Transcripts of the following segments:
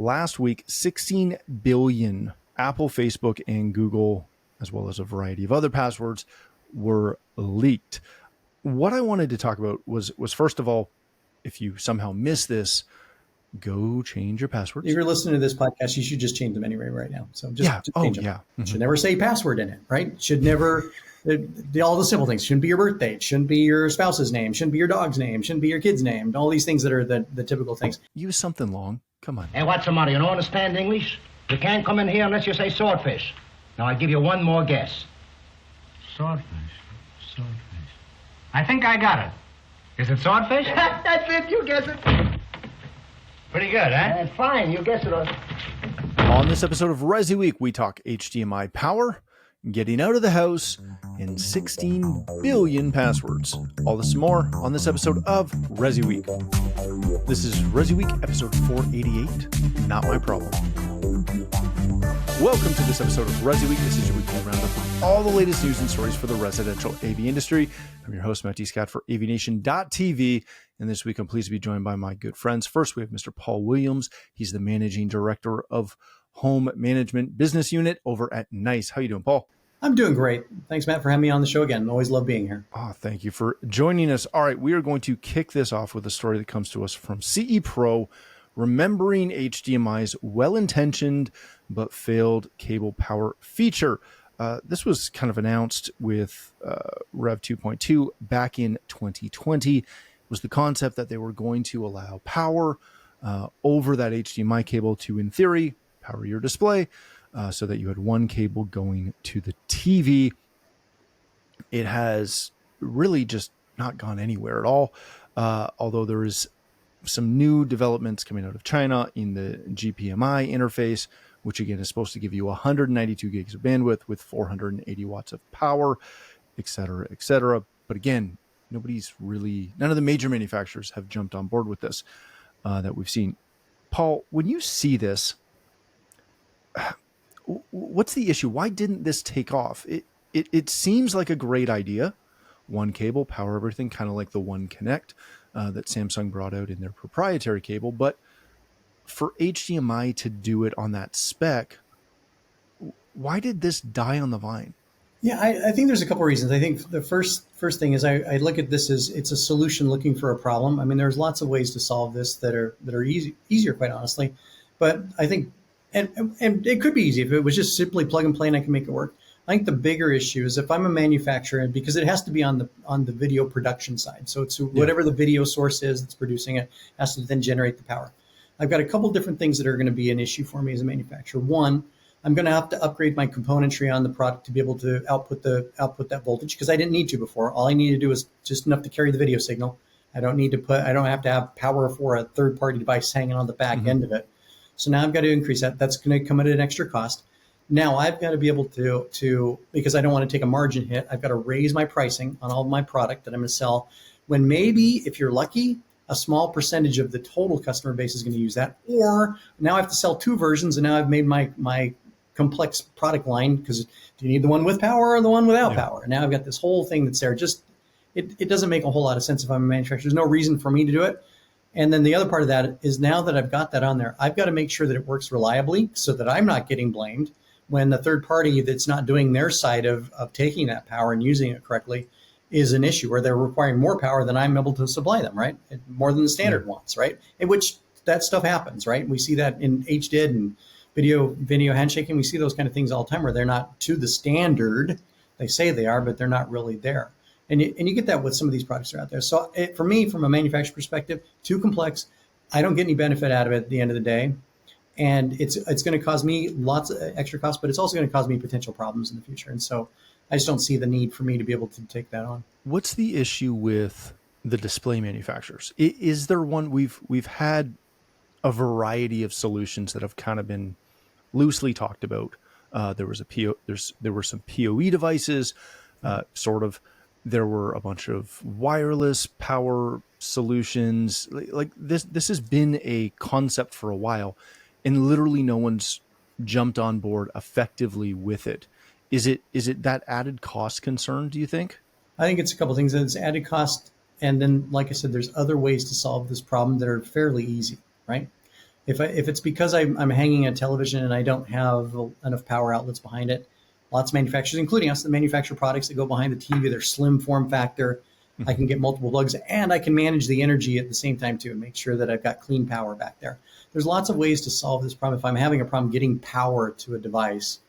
last week, 16 billion Apple, Facebook, and Google, as well as a variety of other passwords, were leaked. What I wanted to talk about was first of all, if you somehow miss this, go change your passwords. If you're listening to this podcast, you should just change them anyway right now. So just change them. Yeah. Mm-hmm. Should never say password in it, right? Should never, all the simple things. Shouldn't be your birthday. Shouldn't be your spouse's name. Shouldn't be your dog's name. Shouldn't be your kid's name. All these things that are the typical things. Use something long. Come on. Hey, what's the matter? You don't understand English? You can't come in here unless you say swordfish. Now, I give you one more guess. Swordfish. I think I got it. Is it swordfish? That's it. You guess it. Pretty good, huh? Fine. You guess it. On this episode of ResiWeek, we talk HDMI power, getting out of the house, and 16 billion passwords. All this and more on this episode of ResiWeek. This is ResiWeek episode 488, Not My Problem. Welcome to this episode of ResiWeek. This is your weekly roundup of all the latest news and stories for the residential AV industry. I'm your host, Matt D. Scott for AVNation.tv. And this week, I'm pleased to be joined by my good friends. First, we have Mr. Paul Williams. He's the Managing Director of Home Management Business Unit over at NICE. How you doing, Paul? I'm doing great. Thanks, Matt, for having me on the show again. Always love being here. Oh, thank you for joining us. All right, we are going to kick this off with a story that comes to us from CE Pro, remembering HDMI's well-intentioned but failed cable power feature. This was kind of announced with Rev 2.2 back in 2020. It was the concept that they were going to allow power over that HDMI cable to, in theory, power your display so that you had one cable going to the TV. It has really just not gone anywhere at all, although there is some new developments coming out of China in the GPMI interface, which again is supposed to give you 192 gigs of bandwidth with 480 watts of power, et cetera, et cetera. But again, none of the major manufacturers have jumped on board with this that we've seen. Paul, when you see this, what's the issue? Why didn't this take off? It seems like a great idea. One cable, power everything, kind of like the One Connect that Samsung brought out in their proprietary cable. But for HDMI to do it on that spec, why did this die on the vine? Yeah, I think there's a couple of reasons. I think the first thing is I look at this as it's a solution looking for a problem. I mean, there's lots of ways to solve this that are easier, quite honestly. But I think, and it could be easy if it was just simply plug and play and I can make it work. I think the bigger issue is if I'm a manufacturer, because it has to be on the video production side. So it's whatever the video source is that's producing it has to then generate the power. I've got a couple different things that are going to be an issue for me as a manufacturer. One, I'm going to have to upgrade my componentry on the product to be able to output that voltage because I didn't need to before. All I need to do is just enough to carry the video signal. I don't have to have power for a third party device hanging on the back end of it. So now I've got to increase that. That's going to come at an extra cost. Now I've got to be able to because I don't want to take a margin hit, I've got to raise my pricing on all of my product that I'm going to sell when maybe, if you're lucky, a small percentage of the total customer base is going to use that. Or now I have to sell two versions and now I've made my complex product line because do you need the one with power or the one without power? And now I've got this whole thing that's there. Just it doesn't make a whole lot of sense if I'm a manufacturer. There's no reason for me to do it. And then the other part of that is now that I've got that on there, I've got to make sure that it works reliably so that I'm not getting blamed when the third party that's not doing their side of taking that power and using it correctly is an issue, or they're requiring more power than I'm able to supply them, right? More than the standard wants, right? In which that stuff happens, right? We see that in HDID and video handshaking. We see those kind of things all the time where they're not to the standard. They say they are, but they're not really there. And you get that with some of these products that are out there. So for me, from a manufacturer perspective, too complex. I don't get any benefit out of it at the end of the day. And it's going to cause me lots of extra costs, but it's also going to cause me potential problems in the future. And so I just don't see the need for me to be able to take that on. What's the issue with the display manufacturers? Is there one? We've had a variety of solutions that have kind of been loosely talked about. There were some PoE devices, sort of. There were a bunch of wireless power solutions. Like this has been a concept for a while, and literally no one's jumped on board effectively with it. Is it that added cost concern, do you think? I think it's a couple of things. It's added cost. And then, like I said, there's other ways to solve this problem that are fairly easy, right? If it's because I'm hanging a television and I don't have enough power outlets behind it, lots of manufacturers, including us, that manufacture products that go behind the TV, they're slim form factor. I can get multiple plugs and I can manage the energy at the same time too and make sure that I've got clean power back there. There's lots of ways to solve this problem. If I'm having a problem getting power to a device,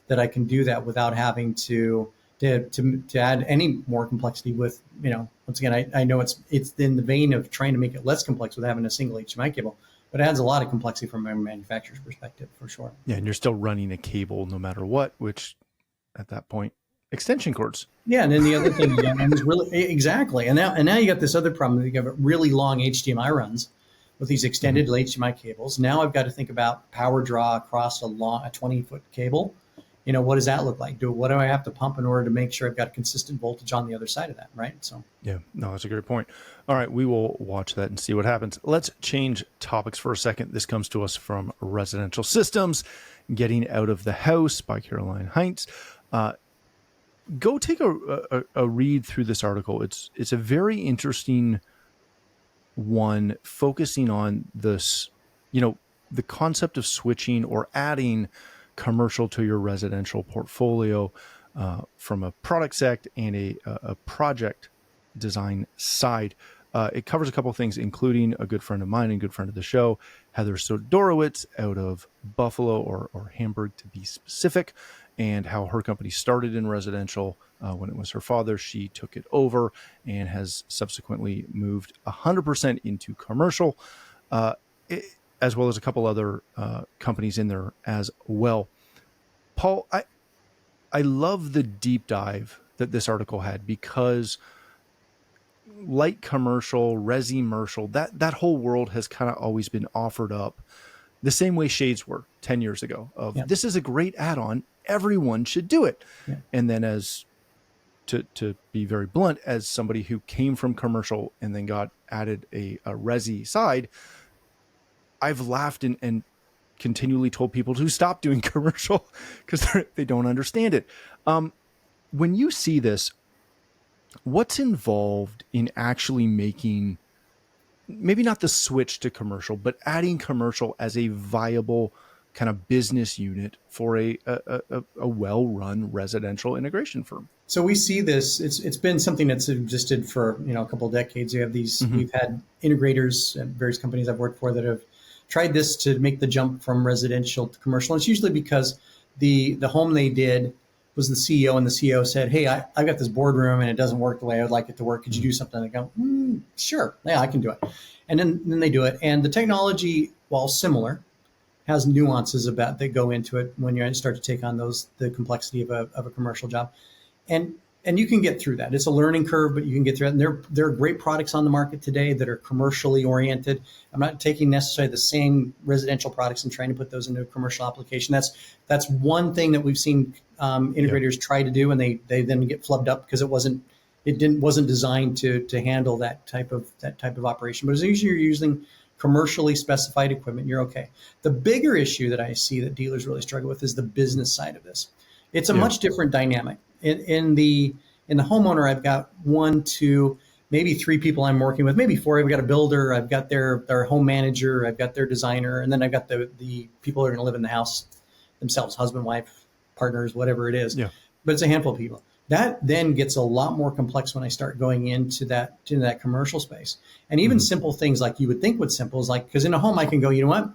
that I can do that without having to add any more complexity with, once again, I know it's in the vein of trying to make it less complex with having a single HDMI cable, but it adds a lot of complexity from a manufacturer's perspective for sure. Yeah, and you're still running a cable no matter what, which at that point, extension cords. Yeah, and then the other thing is really exactly, and now you got this other problem. You have really long HDMI runs with these extended HDMI cables. Now I've got to think about power draw across a 20-foot cable. What does that look like? What do I have to pump in order to make sure I've got consistent voltage on the other side of that, right? So yeah, no, that's a great point. All right, we will watch that and see what happens. Let's change topics for a second. This comes to us from Residential Systems, Getting Out of the House by Caroline Heinz. Go take a read through this article. It's a very interesting one, focusing on this, the concept of switching or adding commercial to your residential portfolio from a product sect and a project design side. It covers a couple of things, including a good friend of mine and good friend of the show, Heather Sodorowitz out of Buffalo or Hamburg to be specific, and how her company started in residential. When it was her father, she took it over and has subsequently moved 100% into commercial, as well as a couple other companies in there as well. Paul, I love the deep dive that this article had, because light commercial, resimercial, that whole world has kind of always been offered up the same way shades were 10 years ago of this is a great add-on. Everyone should do it. Yeah. And then to be very blunt, as somebody who came from commercial and then got added a resi side, I've laughed and continually told people to stop doing commercial because they don't understand it. When you see this, what's involved in actually making, maybe not the switch to commercial, but adding commercial as a viable kind of business unit for a well-run residential integration firm? So we see this, it's been something that's existed for, a couple of decades. You have these, we've had integrators at various companies I've worked for that have tried this to make the jump from residential to commercial. And it's usually because the home they did was the CEO, and the CEO said, hey, I've got this boardroom and it doesn't work the way I would like it to work. Could you do something? And they go, sure, yeah, I can do it. And then they do it. And the technology, while similar, has nuances about that go into it when you start to take on the complexity of a commercial job. And you can get through that. It's a learning curve, but you can get through it. And there are great products on the market today that are commercially oriented. I'm not taking necessarily the same residential products and trying to put those into a commercial application. That's one thing that we've seen integrators try to do, and they then get flubbed up because it wasn't designed to handle that type of operation. But as long as you're using commercially specified equipment, you're okay. The bigger issue that I see that dealers really struggle with is the business side of this. It's a much different dynamic. In the homeowner, I've got 1, 2, maybe 3 people I'm working with, maybe 4. I've got a builder, I've got their home manager, I've got their designer, and then I've got the people who are going to live in the house themselves, husband, wife, partners, whatever it is. Yeah. But it's a handful of people. That then gets a lot more complex when I start going into that commercial space. And even simple things like you would think would simple is like, because in a home I can go, you know what?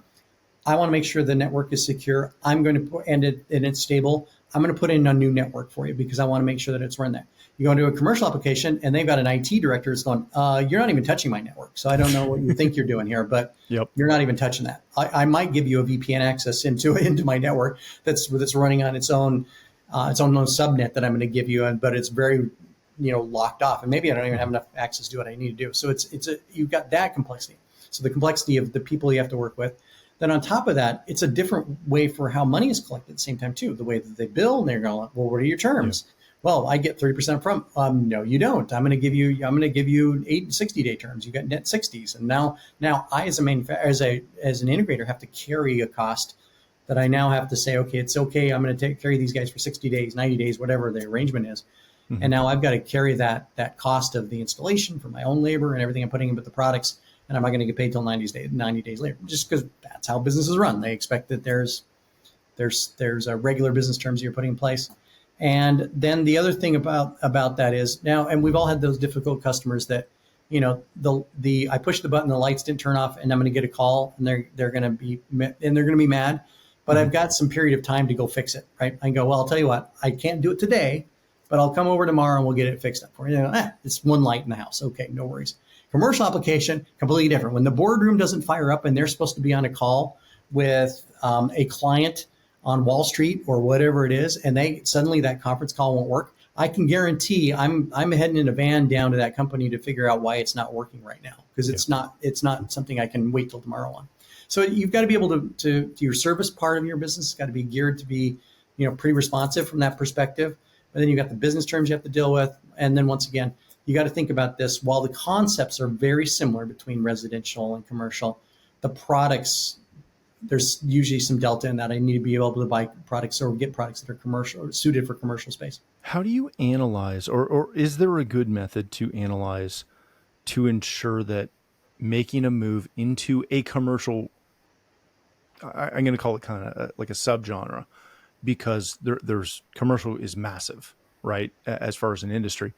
I want to make sure the network is secure. I'm going to put, and it's stable. I'm going to put in a new network for you because I want to make sure that it's run there. You go into a commercial application and they've got an IT director that's going, you're not even touching my network. So I don't know what you think you're doing here, but you're not even touching that. I might give you a VPN access into my network that's running on its own subnet that I'm going to give you, but it's very, locked off. And maybe I don't even have enough access to do what I need to do. So you've got that complexity. So the complexity of the people you have to work with. Then on top of that, it's a different way for how money is collected at the same time too. The way that they bill, and they're going, well, what are your terms? Yeah. Well, I get 30% from. No, you don't. I'm going to give you 60-day terms. You got net 60s, and now I as a manufacturer, as an integrator, have to carry a cost that I now have to say, okay, it's okay. I'm going to carry these guys for 60 days, 90 days, whatever the arrangement is, and now I've got to carry that cost of the installation for my own labor and everything I'm putting in with the products and I'm not going to get paid till 90 days later, just because that's how businesses run. They expect that there's a regular business terms you're putting in place. And then the other thing about that is now, and we've all had those difficult customers that, you know, the I pushed the button, the lights didn't turn off, and I'm going to get a call, and they're going to be mad. But I've got some period of time to go fix it, right? I can go, well, I'll tell you what, I can't do it today, but I'll come over tomorrow and we'll get it fixed up for you. It's one light in the house. Okay, no worries. Commercial application, completely different. When the boardroom doesn't fire up and they're supposed to be on a call with a client on Wall Street or whatever it is, and suddenly that conference call won't work, I can guarantee I'm heading in a van down to that company to figure out why it's not working right now, because it's not something I can wait till tomorrow on. So you've got to be able to your service part of your business has got to be geared to be, you know, pretty responsive from that perspective. But then you've got the business terms you have to deal with. And then once again, you got to think about this. While the concepts are very similar between residential and commercial, the products, there's usually some delta in that. I need to be able to buy products or get products that are commercial or suited for commercial space. How do you analyze, or is there a good method to analyze to ensure that making a move into a commercial, I'm going to call it kind of like a subgenre, because there's commercial is massive, right? As far as an industry,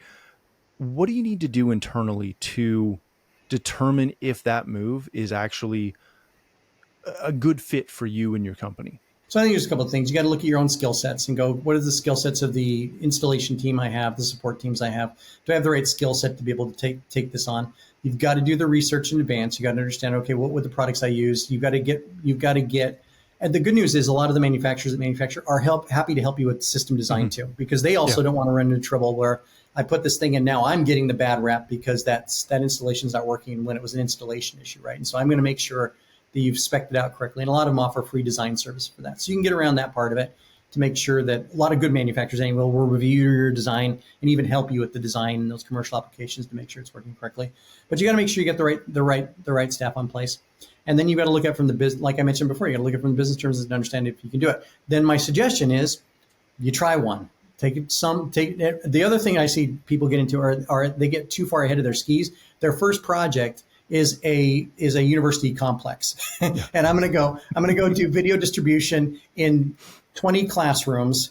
what do you need to do internally to determine if that move is actually a good fit for you and your company? So I think there's a couple of things. You got to look at your own skill sets and go, what are the skill sets of the installation team I have, the support teams I have? Do I have the right skill set to be able to take this on? You've got to do the research in advance. You got to understand, okay, what would the products I use? You've got to get, and the good news is a lot of the manufacturers that manufacture are happy to help you with system design too, because they also don't want to run into trouble where I put this thing in, now I'm getting the bad rap because that installation is not working when it was an installation issue, right? And so I'm going to make sure that you've spec'd it out correctly. And a lot of them offer free design service for that. So you can get around that part of it to make sure that a lot of good manufacturers anyway will review your design and even help you with the design in those commercial applications to make sure it's working correctly. But you got to make sure you get the right staff on place. And then you got to look at from the business, like I mentioned before, you got to look at from the business terms and understand if you can do it. Then my suggestion is you try one. The other thing I see people get into are they get too far ahead of their skis. Their first project is a university complex. And I'm going to go do video distribution in 20 classrooms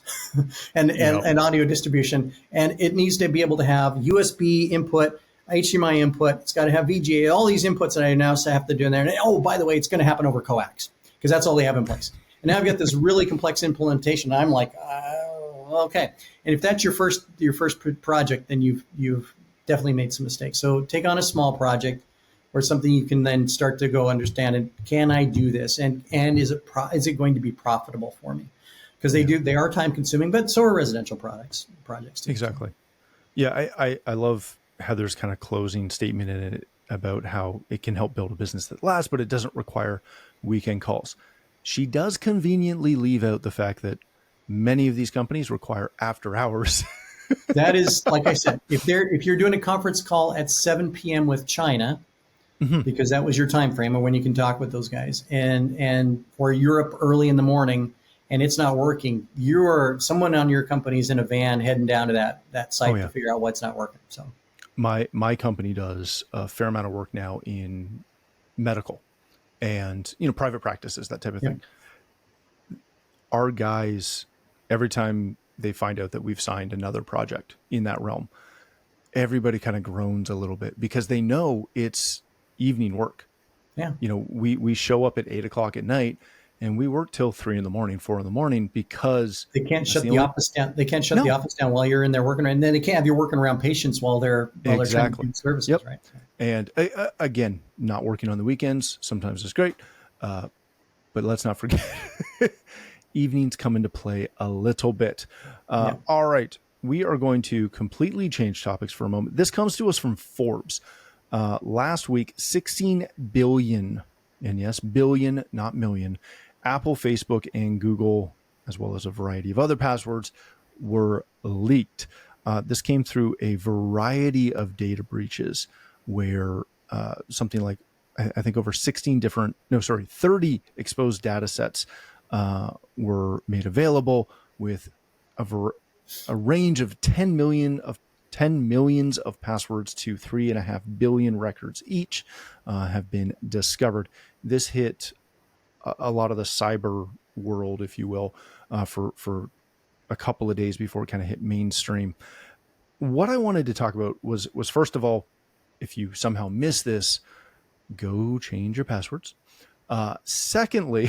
and audio distribution. And it needs to be able to have USB input, HDMI input. It's got to have VGA, all these inputs that I now have to do in there. And oh, by the way, it's going to happen over coax because that's all they have in place. And now I've got this really complex implementation. I'm like, okay. And if that's your first project, then you've definitely made some mistakes. So take on a small project or something you can then start to go understand. And can I do this? And is it going to be profitable for me? Because they are time consuming, but so are residential projects too. Exactly. Yeah, I love Heather's kind of closing statement in it about how it can help build a business that lasts, but it doesn't require weekend calls. She does conveniently leave out the fact that many of these companies require after hours. That is, like I said, if you're doing a conference call at 7 p.m. with China, because that was your time frame or when you can talk with those guys, and or Europe early in the morning and it's not working, someone on your company's in a van heading down to that site to figure out what's not working. So my company does a fair amount of work now in medical and private practices, that type of thing. Our guys, every time they find out that we've signed another project in that realm, everybody kind of groans a little bit because they know it's evening work. Yeah. We show up at 8 o'clock at night and we work till 3 in the morning, 4 in the morning, because they can't shut the office down. They can't shut the office down while you're in there working. And then they can't have you working around patients while they're trying to do services, right? And again, not working on the weekends sometimes is great. But let's not forget evenings come into play a little bit. All right. We are going to completely change topics for a moment. This comes to us from Forbes. Last week, 16 billion, and yes, billion, not million, Apple, Facebook, and Google, as well as a variety of other passwords, were leaked. This came through a variety of data breaches where something like, I think over 30 exposed data sets were made available with a range of 10 million of 10 millions of passwords to 3.5 billion records each have been discovered. This hit a lot of the cyber world, if you will, for a couple of days before it kind of hit mainstream. What I wanted to talk about was first of all, if you somehow miss this, go change your passwords. Secondly,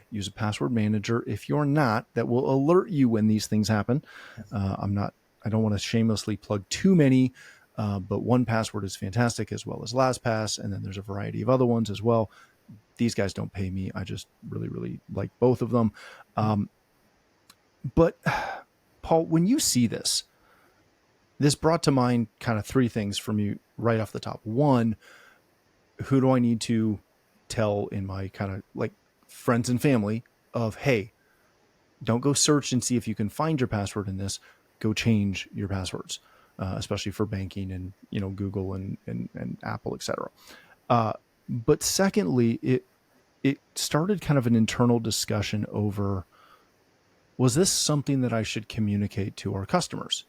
use a password manager. If you're not, that will alert you when these things happen. I don't want to shamelessly plug too many, but 1Password is fantastic, as well as LastPass. And then there's a variety of other ones as well. These guys don't pay me. I just really, really like both of them. But Paul, when you see this brought to mind kind of three things from you right off the top. One, who do I need to tell in my kind of like friends and family of, hey, don't go search and see if you can find your password in this. Go change your passwords, especially for banking and, Google and Apple, etc. But secondly, it started kind of an internal discussion over, was this something that I should communicate to our customers?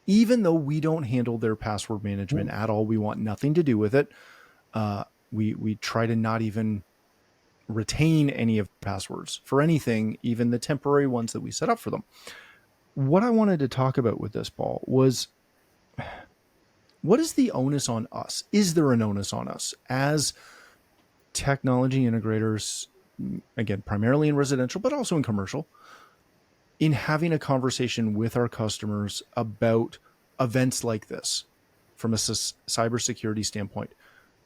Even though we don't handle their password management at all, we want nothing to do with it. We try to not even retain any of the passwords for anything, even the temporary ones that we set up for them. What I wanted to talk about with this, Paul, was what is the onus on us? Is there an onus on us as technology integrators, again, primarily in residential, but also in commercial, in having a conversation with our customers about events like this from a cybersecurity standpoint?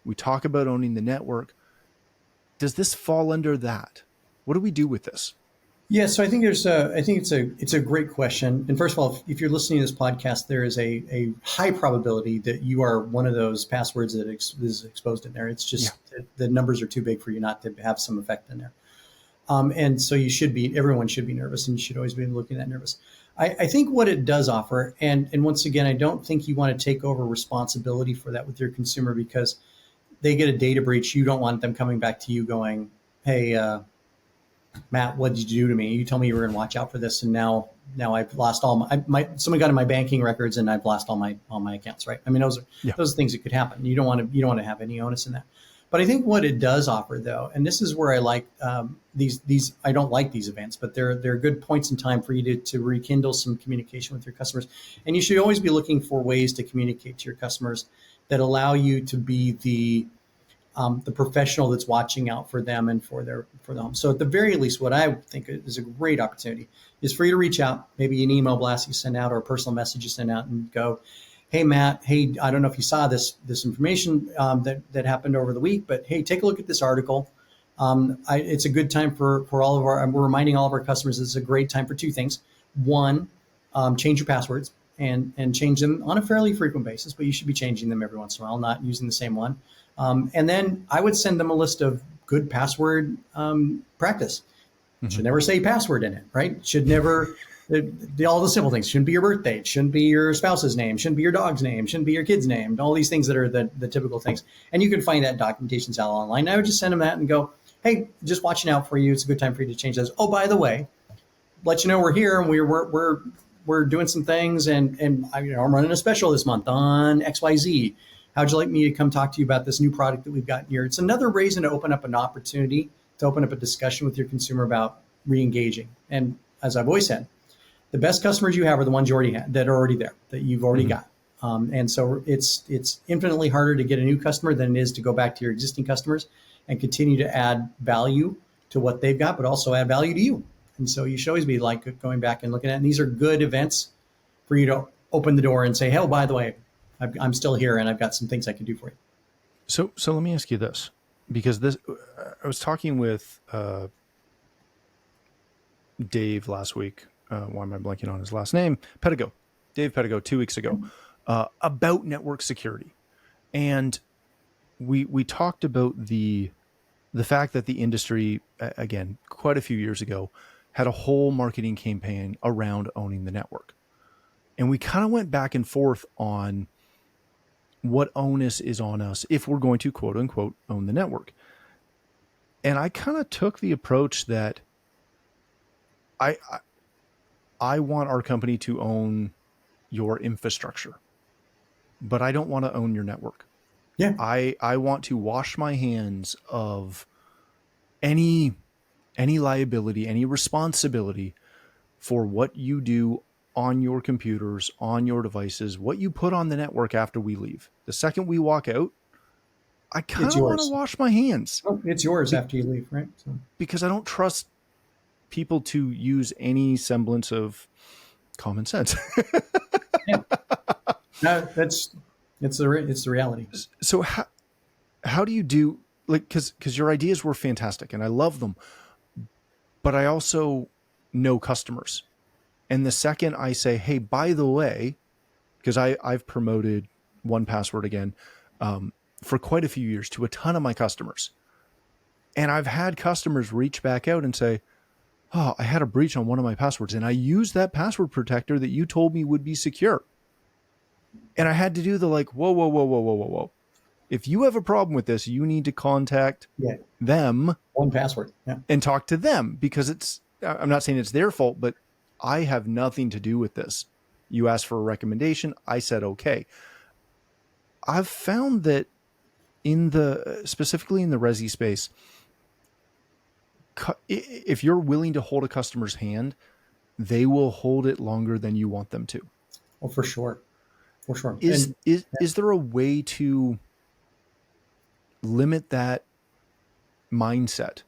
We talk about owning the network. Does this fall under that? What do we do with this? Yeah, so I think it's a great question. And first of all, if you're listening to this podcast, there is a high probability that you are one of those passwords that is exposed in there. It's just the numbers are too big for you not to have some effect in there. And so everyone should be nervous, and you should always be looking at nervous. I think what it does offer, and once again, I don't think you want to take over responsibility for that with your consumer, because they get a data breach. You don't want them coming back to you going, hey, Matt, what did you do to me? You told me you were going to watch out for this, and now I've lost all someone got in my banking records, and I've lost all my accounts. Right? I mean, those are things that could happen. You don't want to have any onus in that. But I think what it does offer, though, and this is where I like these. I don't like these events, but they're good points in time for you to rekindle some communication with your customers. And you should always be looking for ways to communicate to your customers that allow you to be the professional that's watching out for them and for the home. So at the very least, what I think is a great opportunity is for you to reach out, maybe an email blast you send out or a personal message you send out, and go, hey, Matt, hey, I don't know if you saw this information that happened over the week, but hey, take a look at this article. It's a good time for all of we're reminding all of our customers it's a great time for two things. One, change your passwords and change them on a fairly frequent basis, but you should be changing them every once in a while, not using the same one. And then I would send them a list of good password practice. Should never say password in it, right? Should never, all the simple things. Shouldn't be your birth date. Shouldn't be your spouse's name. Shouldn't be your dog's name. Shouldn't be your kid's name. All these things that are the typical things. And you can find that documentation out online. I would just send them that and go, hey, just watching out for you. It's a good time for you to change those. Oh, by the way, let you know we're here and we're doing some things, and I'm running a special this month on XYZ. How'd you like me to come talk to you about this new product that we've got here? It's another reason to open up an opportunity to open up a discussion with your consumer about re-engaging. And as I've always said, the best customers you have are the ones you already had, that are already there, that you've already got. And so it's infinitely harder to get a new customer than it is to go back to your existing customers and continue to add value to what they've got, but also add value to you. And so you should always be like going back and looking at it. And these are good events for you to open the door and say, hey, by the way, I'm still here and I've got some things I can do for you. So let me ask you this, because I was talking with Dave last week. Why am I blanking on his last name? Dave Pedigo, 2 weeks ago, about network security. And we talked about the fact that the industry, again, quite a few years ago, had a whole marketing campaign around owning the network. And we kind of went back and forth on what onus is on us if we're going to, quote unquote, own the network. And I kind of took the approach that I want our company to own your infrastructure, but I don't want to own your network. Yeah. I want to wash my hands of any liability, any responsibility for what you do on your computers, on your devices, what you put on the network after we leave. The second we walk out, I kind It's of want to yours. wash my hands. Oh, it's yours after you leave, right? So. Because I don't trust people to use any semblance of common sense. Yeah. No, it's the reality. So how do you do, like, because your ideas were fantastic and I love them, but I also know customers. And the second I say, hey, by the way, because I've promoted 1Password again for quite a few years to a ton of my customers. And I've had customers reach back out and say, oh, I had a breach on one of my passwords and I used that password protector that you told me would be secure. And I had to do the like, whoa. If you have a problem with this, you need to contact them. 1Password. Yeah. And talk to them, because I'm not saying it's their fault, but I have nothing to do with this. You asked for a recommendation. I said, okay. I've found that specifically in the Resi space, if you're willing to hold a customer's hand, they will hold it longer than you want them to. Well, for sure. For sure. Is there a way to limit that mindset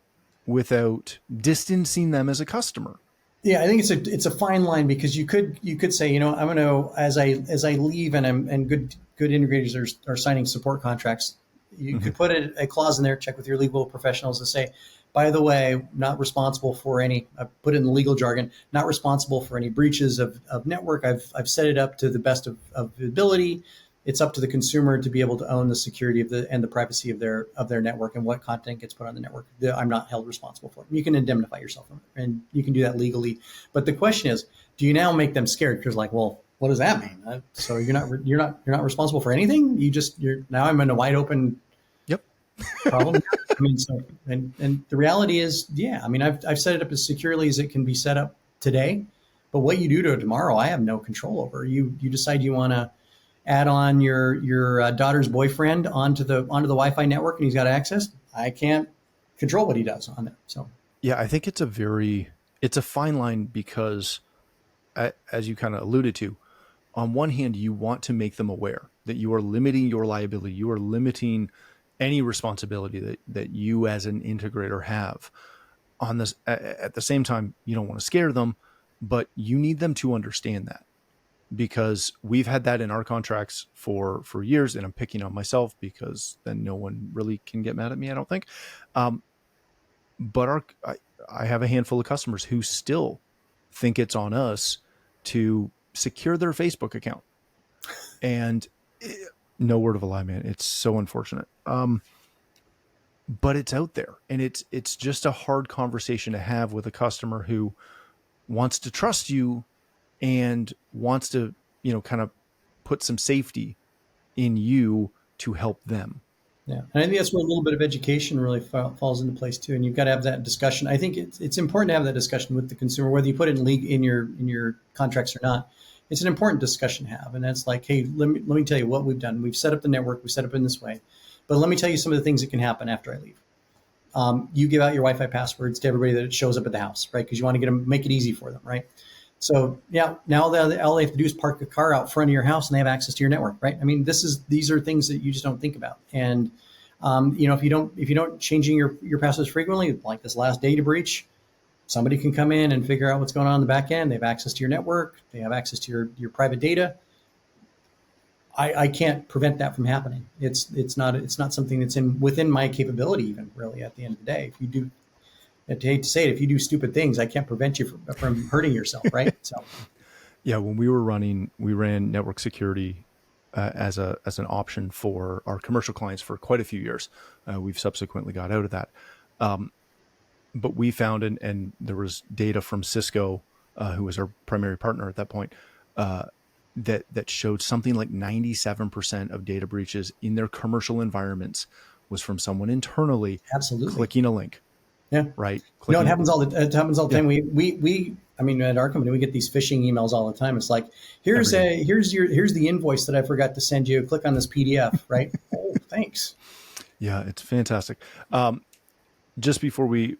without distancing them as a customer? Yeah, I think it's a fine line, because you could say, you know, I'm going to, as I leave and good integrators are signing support contracts, you could put a clause in there, check with your legal professionals to say, by the way, not responsible for any, I put it in the legal jargon, not responsible for any breaches of network. I've set it up to the best of ability. It's up to the consumer to be able to own the security of the privacy of their network and what content gets put on the network. I'm not held responsible for it. You can indemnify yourself from it, and you can do that legally. But the question is, do you now make them scared? Because like, well, what does that mean? So you're not responsible for anything. You're now I'm in a wide open problem. I mean, so and the reality is, yeah. I mean, I've set it up as securely as it can be set up today. But what you do to it tomorrow, I have no control over. You decide you want to add on your daughter's boyfriend onto the Wi-Fi network, and he's got access. I can't control what he does on there. So yeah, I think it's a fine line, because as you kind of alluded to, on one hand, you want to make them aware that you are limiting your liability, you are limiting any responsibility that you as an integrator have on this. At the same time, you don't want to scare them, but you need them to understand that, because we've had that in our contracts for years, and I'm picking on myself because then no one really can get mad at me, I don't think. But I have a handful of customers who still think it's on us to secure their Facebook account. And no word of a lie, man. It's so unfortunate. But it's out there, and it's just a hard conversation to have with a customer who wants to trust you and wants to, kind of put some safety in you to help them. Yeah, and I think that's where a little bit of education really falls into place too. And you've got to have that discussion. I think it's important to have that discussion with the consumer, whether you put it in your contracts or not. It's an important discussion to have, and that's like, hey, let me tell you what we've done. We've set up the network. We set up in this way, but let me tell you some of the things that can happen after I leave. You give out your Wi-Fi passwords to everybody that shows up at the house, right? Because you want to make it easy for them, right? So yeah, now all they have to do is park a car out front of your house and they have access to your network, right? I mean, these are things that you just don't think about. And if you don't changing your passwords frequently, like this last data breach, somebody can come in and figure out what's going on in the back end. They have access to your network. They have access to your private data. I can't prevent that from happening. It's not something that's within my capability, even really at the end of the day. If you do, I hate to say it, if you do stupid things, I can't prevent you from hurting yourself, right? So, yeah, when we ran network security as an option for our commercial clients for quite a few years. We've subsequently got out of that, but we found and there was data from Cisco, who was our primary partner at that point, that showed something like 97% of data breaches in their commercial environments was from someone internally absolutely clicking a link. Yeah. Right. No, it happens all the time. We I mean, at our company, we get these phishing emails all the time. It's like, here's the invoice that I forgot to send you. Click on this PDF, right? Oh, thanks. Yeah, it's fantastic. Just before we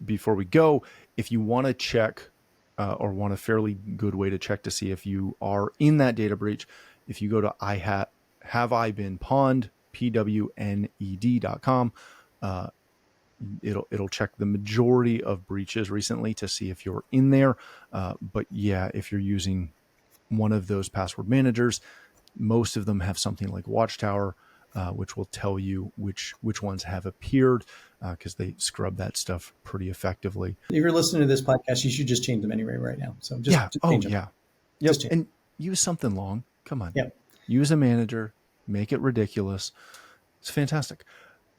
go, if you want to check or want a fairly good way to check to see if you are in that data breach, if you go to have I been pwned, pwned.com, it'll check the majority of breaches recently to see if you're in there. But yeah, if you're using one of those password managers, most of them have something like Watchtower, which will tell you which ones have appeared, because they scrub that stuff pretty effectively. If you're listening to this podcast, you should just change them anyway right now. So just change them. Yeah. Yep. And use something long. Come on. Yep. Use a manager. Make it ridiculous. It's fantastic.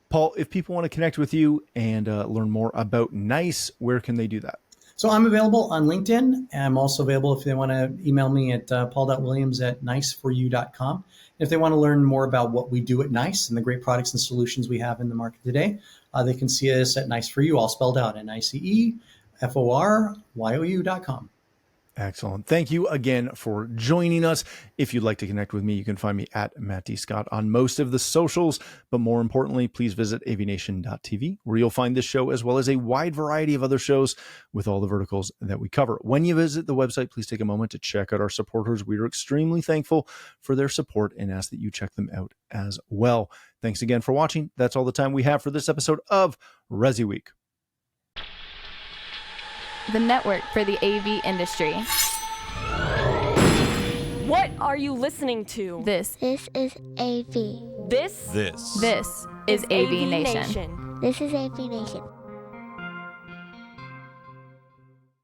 Paul, if people want to connect with you and learn more about NICE, where can they do that? So I'm available on LinkedIn. I'm also available if they want to email me at paul.williams@niceforyou.com. If they want to learn more about what we do at NICE and the great products and solutions we have in the market today, they can see us at NICE for You, all spelled out, NICEFORYOU.com. Excellent. Thank you again for joining us. If you'd like to connect with me, you can find me at Matt D. Scott on most of the socials. But more importantly, please visit AVNation.tv, where you'll find this show as well as a wide variety of other shows with all the verticals that we cover. When you visit the website, please take a moment to check out our supporters. We are extremely thankful for their support and ask that you check them out as well. Thanks again for watching. That's all the time we have for this episode of ResiWeek, the network for the AV industry. What are you listening to? This is AV. This is AVNation. This is AVNation.